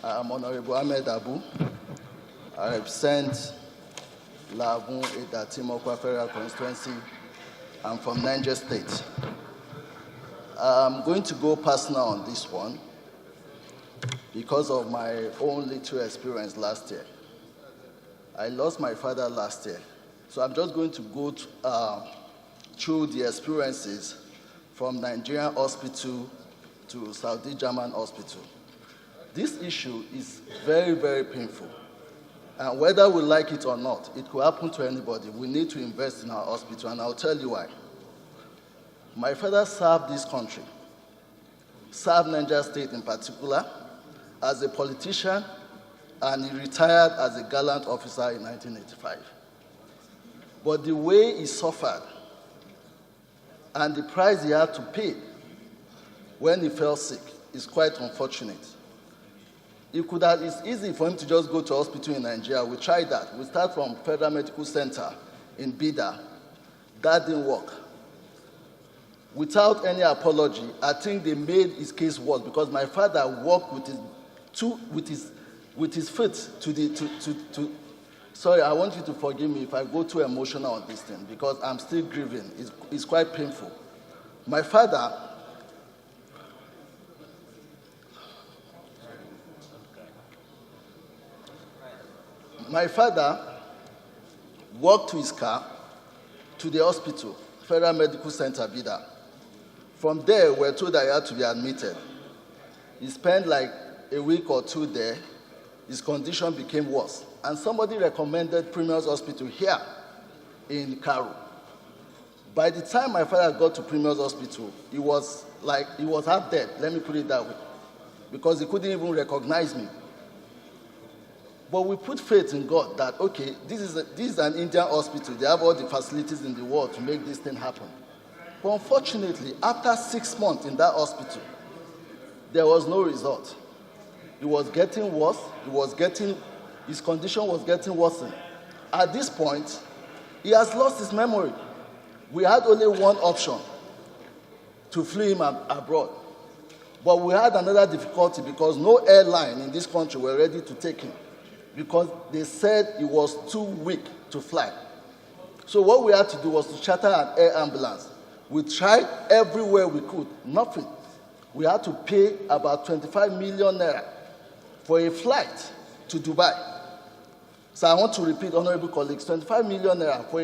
I'm Hon Ahmed Abu. I represent Lavun Edatimokwa Federal Constituency. I'm from Niger State. I'm going to go personal on this one because of my own little experience last year. I lost my father last year, so I'm just going to go through the experiences from Nigerian hospital to Saudi German hospital. This issue is very, very painful. And whether we like it or not, it could happen to anybody. We need to invest in our hospital, and I'll tell you why. My father served this country, served Niger State in particular, as a politician, and he retired as a gallant officer in 1985. But the way he suffered and the price he had to pay when he fell sick is quite unfortunate. It's easy for him to just go to hospital in Nigeria. We tried that. We start from Federal Medical Center in Bida. That didn't work. Without any apology, I think they made his case worse because my father walked with his feet sorry, I want you to forgive me if I go too emotional on this thing because I'm still grieving. It's quite painful. My father walked to his car to the hospital, Federal Medical Center, Bida. From there, we were told that he had to be admitted. He spent like a week or two there. His condition became worse. And somebody recommended Premier's Hospital here in Cairo. By the time my father got to Premier's Hospital, he was half dead, let me put it that way, because he couldn't even recognize me. But we put faith in God that, okay, this is an Indian hospital. They have all the facilities in the world to make this thing happen. But unfortunately, after 6 months in that hospital, there was no result. It was getting worse. His condition was getting worse. At this point, he has lost his memory. We had only one option, to flee him abroad. But we had another difficulty because no airline in this country were ready to take him, because they said he was too weak to fly. So what we had to do was to charter an air ambulance. We tried everywhere we could, nothing. We had to pay about 25 million naira for a flight to Dubai. So I want to repeat, honorable colleagues, 25 million naira for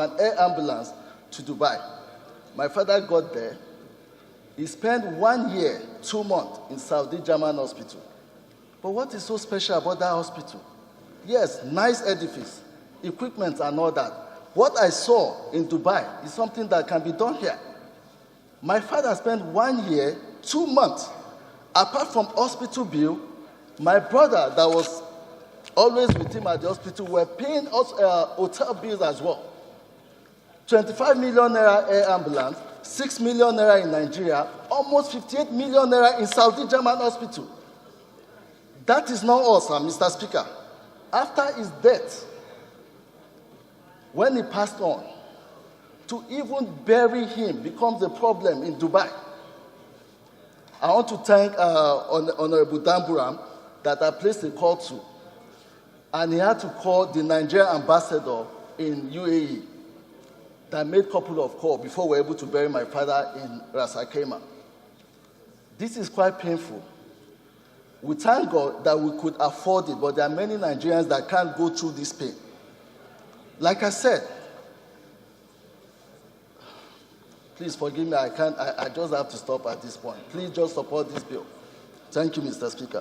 an air ambulance to Dubai. My father got there. He spent 1 year, 2 months in Saudi German hospital. But what is so special about that hospital? Yes, nice edifice, equipment and all that. What I saw in Dubai is something that can be done here. My father spent 1 year, 2 months. Apart from hospital bill, my brother that was always with him at the hospital were paying us hotel bills as well. 25 million naira air ambulance, 6 million naira in Nigeria, almost 58 million naira in Saudi German hospital. That is not us, Mr. Speaker. After his death, when he passed on, to even bury him becomes a problem in Dubai. I want to thank Honorable Damburam that I placed a call to, and he had to call the Nigerian ambassador in UAE that made a couple of calls before we were able to bury my father in Ras Al Khaimah. This is quite painful. We thank God that we could afford it, but there are many Nigerians that can't go through this pain. Like I said, please forgive me, I just have to stop at this point. Please just support this bill. Thank you, Mr. Speaker.